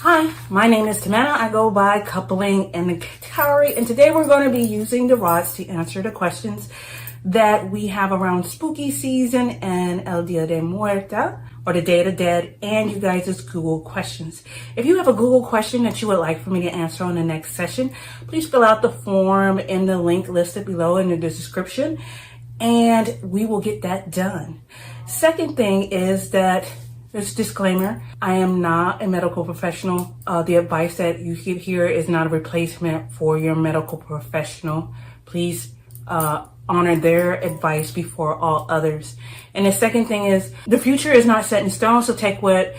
Hi, my name is Tamana. I go by Coupling and the Katari, and today we're going to be using the rods to answer the questions that we have around spooky season and El Dia de Muerta, or the Day of the Dead, and you guys' Google questions. If you have a Google question that you would like for me to answer on the next session, please fill out the form in the link listed below in the description, and we will get that done. Second thing is that this disclaimer, I am not a medical professional. The advice that you get here is not a replacement for your medical professional. Please honor their advice before all others. And the second thing is, the future is not set in stone, so take what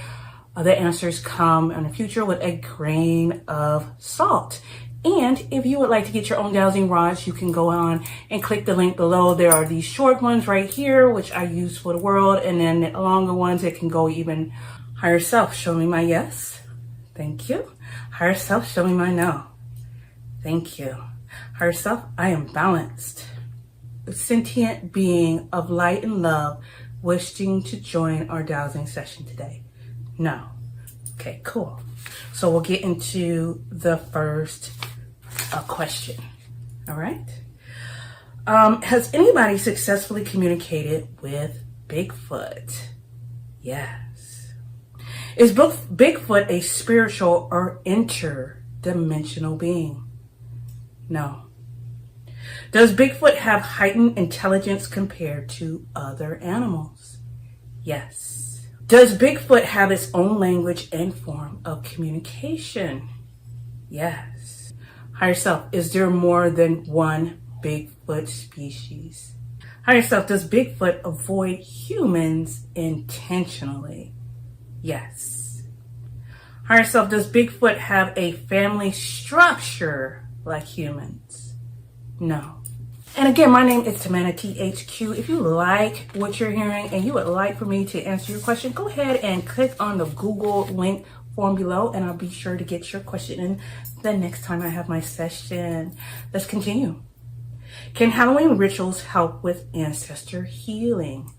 the answers come in the future with a grain of salt. And if you would like to get your own dowsing rods, you can go on and click the link below. There are these short ones right here, which I use for the world, and then the longer ones that can go even higher self. Show me my yes. Thank you. Higher self, show me my no. Thank you. Higher self, I am balanced. A sentient being of light and love wishing to join our dowsing session today. No. Okay, cool. So we'll get into the first question. All right. Has anybody successfully communicated with Bigfoot? Yes. Is Bigfoot a spiritual or interdimensional being? No. Does Bigfoot have heightened intelligence compared to other animals? Yes. Does Bigfoot have its own language and form of communication? Yes. Higher self, is there more than one Bigfoot species? Higher self, does Bigfoot avoid humans intentionally? Yes. Higher self, does Bigfoot have a family structure like humans? No. And again, my name is Tamana THQ. If you like what you're hearing and you would like for me to answer your question, go ahead and click on the Google link form below, and I'll be sure to get your question in the next time I have my session. Let's continue. Can Halloween rituals help with ancestor healing?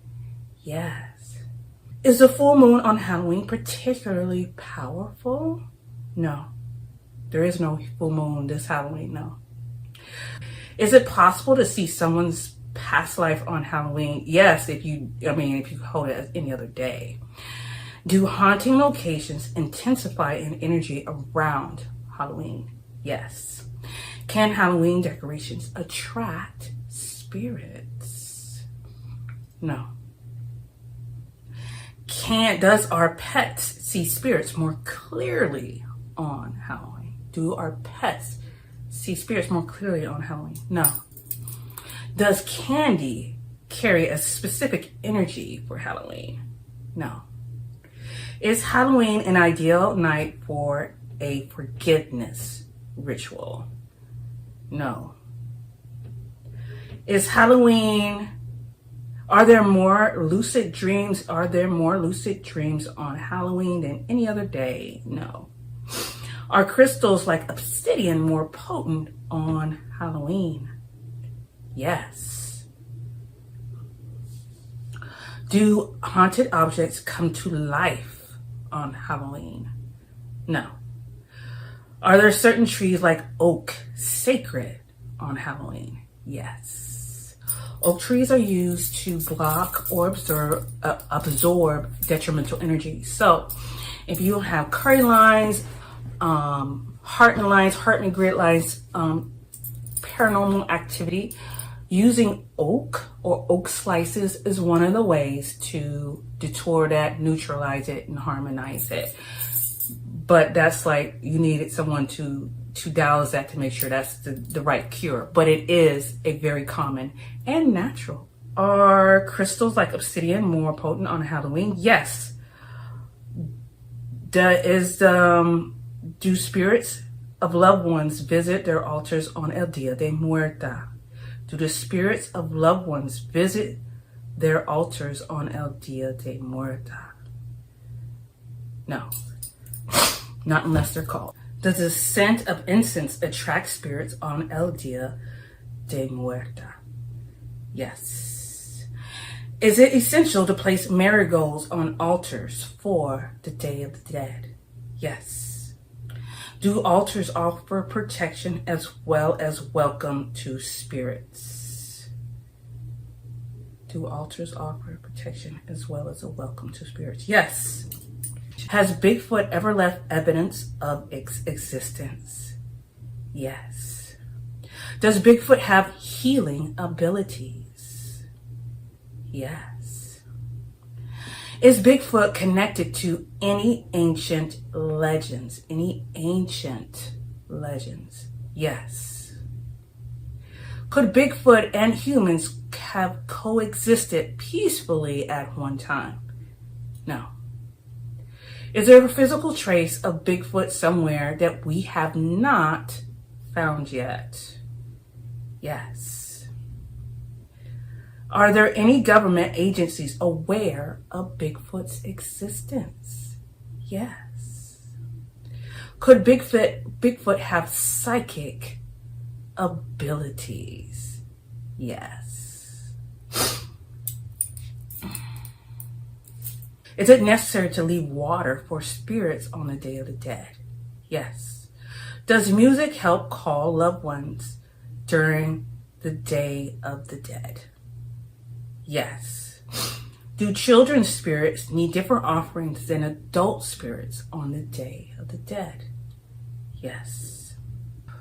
Yes. Is the full moon on Halloween particularly powerful? No. There is no full moon this Halloween, no. Is it possible to see someone's past life on Halloween? Yes, if you hold it as any other day. Do haunting locations intensify in energy around Halloween? Yes. Can Halloween decorations attract spirits? No. Does our pets see spirits more clearly on Halloween? Do our pets see spirits more clearly on Halloween? No. Does candy carry a specific energy for Halloween? No. Is Halloween an ideal night for a forgiveness ritual? No. Is Halloween, are there more lucid dreams on Halloween than any other day? No. Are crystals like obsidian more potent on Halloween? Yes. Do haunted objects come to life on Halloween? No. Are there certain trees like oak sacred on Halloween? Yes. Oak trees are used to block or absorb detrimental energy. So if you have curry lines, heart and grid lines, paranormal activity, using oak or oak slices is one of the ways to detour that, neutralize it, and harmonize it. But that's like, you needed someone to douse that to make sure that's the right cure. But it is a very common and natural. Are crystals like obsidian more potent on Halloween? Yes. Do spirits of loved ones visit their altars on El Dia de Muerta? Do the spirits of loved ones visit their altars on El Dia de Muerta? No. Not unless they're called. Does the scent of incense attract spirits on El Dia de Muerta? Yes. Is it essential to place marigolds on altars for the Day of the Dead? Yes. Do altars offer protection as well as welcome to spirits? Do altars offer protection as well as a welcome to spirits? Yes. Has Bigfoot ever left evidence of its existence? Yes. Does Bigfoot have healing abilities? Yes. Is Bigfoot connected to any ancient legends? Any ancient legends? Yes. Could Bigfoot and humans have coexisted peacefully at one time? No. Is there a physical trace of Bigfoot somewhere that we have not found yet? Yes. Are there any government agencies aware of Bigfoot's existence? Yes. Could Bigfoot have psychic abilities? Yes. Is it necessary to leave water for spirits on the Day of the Dead? Yes. Does music help call loved ones during the Day of the Dead? Yes. Do children's spirits need different offerings than adult spirits on the Day of the Dead? Yes.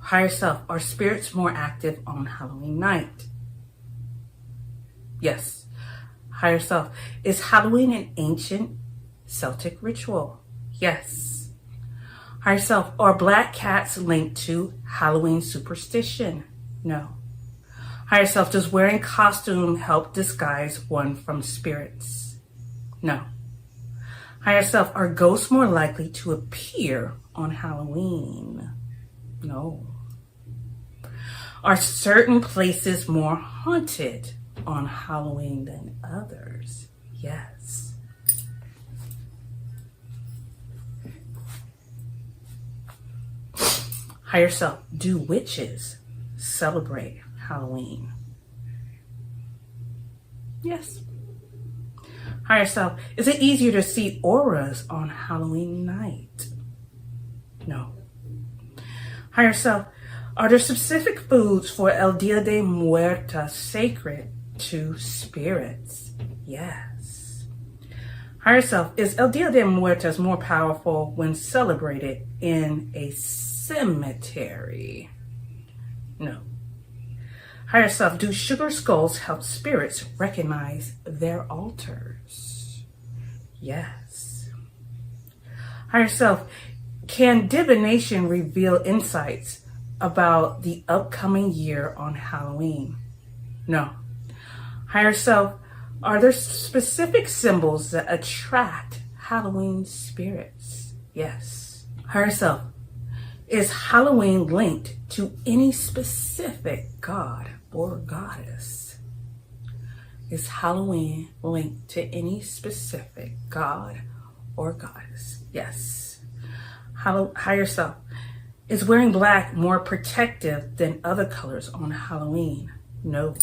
Higher self, are spirits more active on Halloween night? Yes. Higher self, is Halloween an ancient Celtic ritual? Yes. Higher self, are black cats linked to Halloween superstition? No. Higher self, does wearing costume help disguise one from spirits? No. Higher self, are ghosts more likely to appear on Halloween? No. Are certain places more haunted on Halloween than others? Yes. Higher self, do witches celebrate Halloween? Yes. Higher self, is it easier to see auras on Halloween night? No. Higher self, are there specific foods for El Dia de Muertos sacred to spirits? Yes. Higher self, is El Dia de Muertos more powerful when celebrated in a cemetery? No. Higher self, do sugar skulls help spirits recognize their altars? Yes. Higher self, can divination reveal insights about the upcoming year on Halloween? No. Higher self, are there specific symbols that attract Halloween spirits? Yes. Higher self, is Halloween linked to any specific god or goddess? Is Halloween linked to any specific god or goddess? Yes. Higher self, is wearing black more protective than other colors on Halloween? No.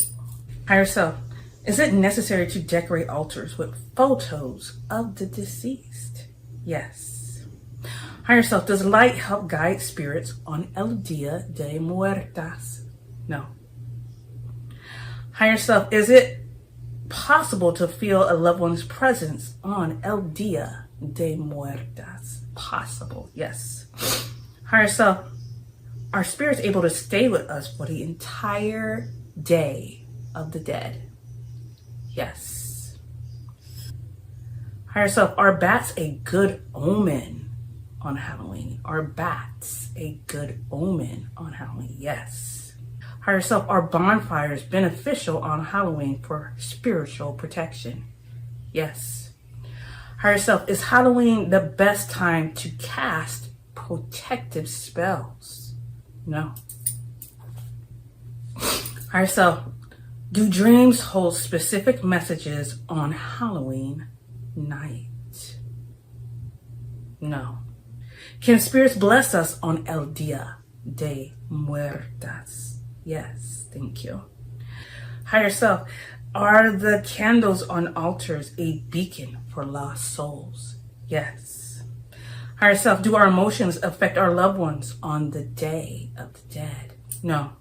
Higher self, is it necessary to decorate altars with photos of the deceased? Yes. Higher self, does light help guide spirits on El Dia de Muertos? No. Higher self, is it possible to feel a loved one's presence on El Dia de Muertos? Possible, yes. Higher self, are spirits able to stay with us for the entire Day of the Dead? Yes. Higher self, are bats a good omen on Halloween? Are bats a good omen on Halloween? Yes. Higher self, are bonfires beneficial on Halloween for spiritual protection? Yes. Higher self, is Halloween the best time to cast protective spells? No. Higher self, do dreams hold specific messages on Halloween night? No. Can spirits bless us on El Dia de Muertos? Yes, thank you. Higher self, are the candles on altars a beacon for lost souls? Yes. Higher self, do our emotions affect our loved ones on the day of the dead? No.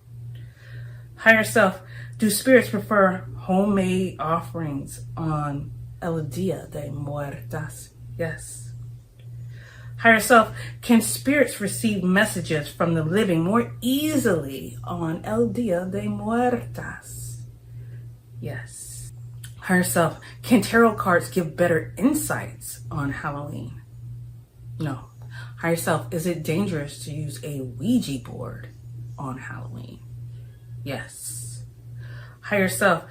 Higher self, do spirits prefer homemade offerings on El Dia de Muertos? Yes. Higher self, can spirits receive messages from the living more easily on El Dia de Muertos? Yes. Higher self, can tarot cards give better insights on Halloween? No. Higher self, is it dangerous to use a Ouija board on Halloween? Yes. Higher self,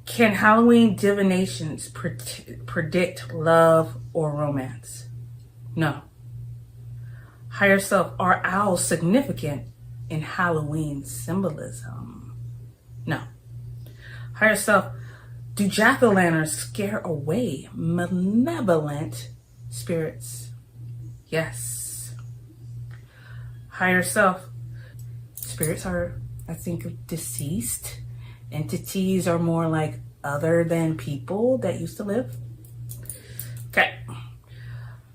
can Halloween divinations predict love or romance? No. Higher self, are owls significant in Halloween symbolism? No. Higher self, do jack-o'-lanterns scare away malevolent spirits? Yes. Higher self, spirits are, I think, deceased. Entities are more like other than people that used to live. Okay.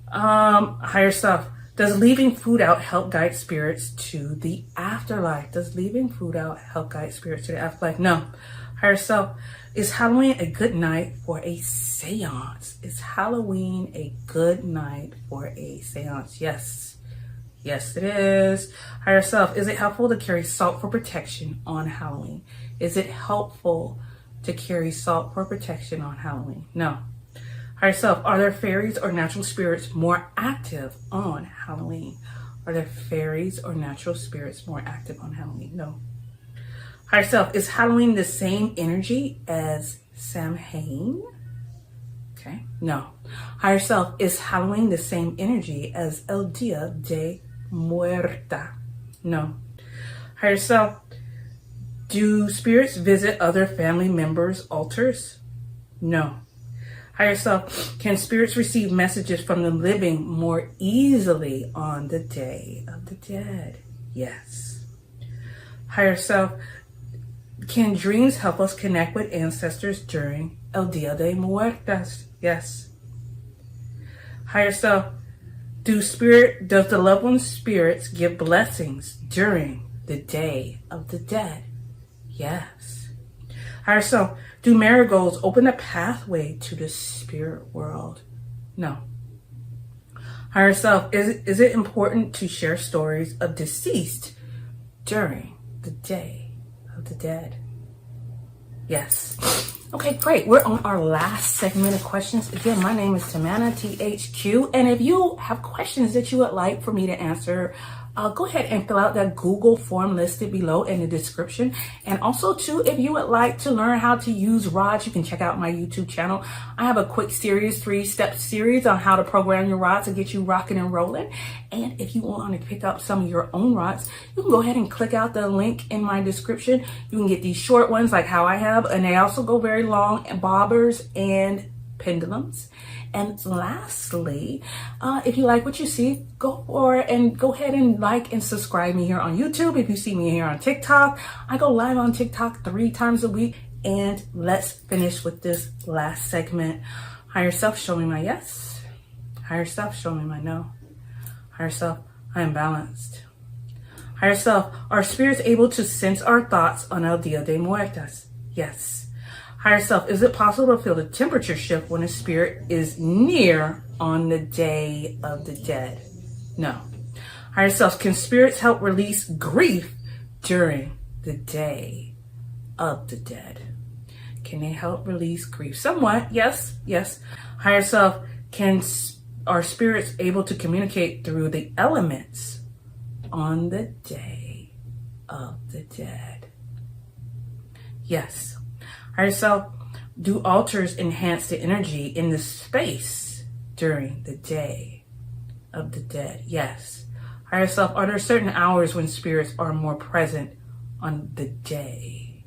Higher self, does leaving food out help guide spirits to the afterlife? Does leaving food out help guide spirits to the afterlife? No. Higher self, is Halloween a good night for a seance? Is Halloween a good night for a seance? Yes. Yes, it is. Higher self, is it helpful to carry salt for protection on Halloween? Is it helpful to carry salt for protection on Halloween? No. Higher self, are there fairies or natural spirits more active on Halloween? Are there fairies or natural spirits more active on Halloween? No. Higher self, is Halloween the same energy as Samhain? Okay, no. Higher self, is Halloween the same energy as El Dia de Muerta? No. Higher self, do spirits visit other family members' altars? No. Higher self, can spirits receive messages from the living more easily on the Day of the Dead? Yes. Higher self, can dreams help us connect with ancestors during El Dia de Muertos? Yes. Higher self, does the loved one's spirits give blessings during the Day of the Dead? Yes. Higher self, do marigolds open a pathway to the spirit world? No. Higher self, is it important to share stories of deceased during the Day of the Dead? Yes. Okay, great. We're on our last segment of questions. Again, my name is Tamana, THQ. And if you have questions that you would like for me to answer, go ahead and fill out that Google form listed below in the description. And also, too, if you would like to learn how to use rods, you can check out my YouTube channel. I have a quick series, 3-step series on how to program your rods to get you rocking and rolling. And if you want to pick up some of your own rods, you can go ahead and click out the link in my description. You can get these short ones like how I have, and they also go very long, and bobbers and pendulums. And lastly, if you like what you see, go ahead and like and subscribe me here on YouTube. If you see me here on TikTok, I go live on TikTok 3 times a week. And let's finish with this last segment. Higher self, show me my yes. Higher self, show me my no. Higher self, I am balanced. Higher self, are spirits able to sense our thoughts on El Dia de Muertos? Yes. Higher self, is it possible to feel the temperature shift when a spirit is near on the Day of the Dead? No. Higher self, can spirits help release grief during the Day of the Dead? Can they help release grief? Somewhat, yes, yes. Higher self, are spirits able to communicate through the elements on the Day of the Dead? Yes. Higher self, do altars enhance the energy in the space during the Day of the Dead? Yes. Higher self, are there certain hours when spirits are more present on the Day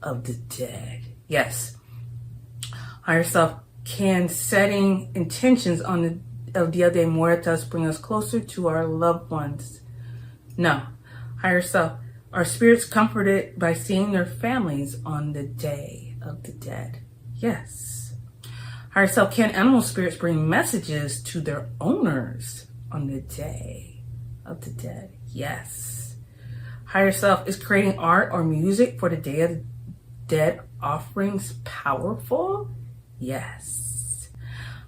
of the Dead? Yes. Higher self, can setting intentions on the El Dia de Muertos bring us closer to our loved ones? No. Higher self, are spirits comforted by seeing their families on the Day of the Dead? Yes. Higher self, can animal spirits bring messages to their owners on the Day of the Dead? Yes. Higher self, is creating art or music for the Day of the Dead offerings powerful? Yes.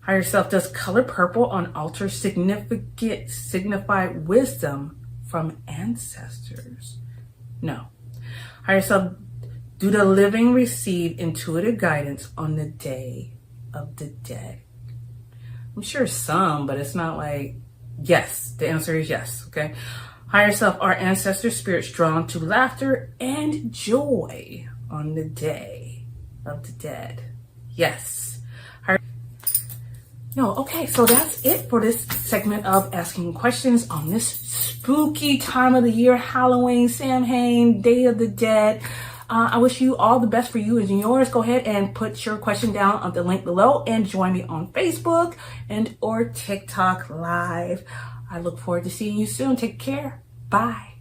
Higher self, does color purple on altar signify wisdom from ancestors? No. Higher self, do the living receive intuitive guidance on the Day of the Dead? I'm sure some, but it's not like yes. The answer is yes, okay? Higher self, are ancestor spirits drawn to laughter and joy on the Day of the Dead? Yes. No, okay, so that's it for this segment of asking questions on this spooky time of the year, Halloween, Samhain, Day of the Dead. I wish you all the best for you and yours. Go ahead and put your question down on the link below and join me on Facebook and or TikTok Live. I look forward to seeing you soon. Take care. Bye.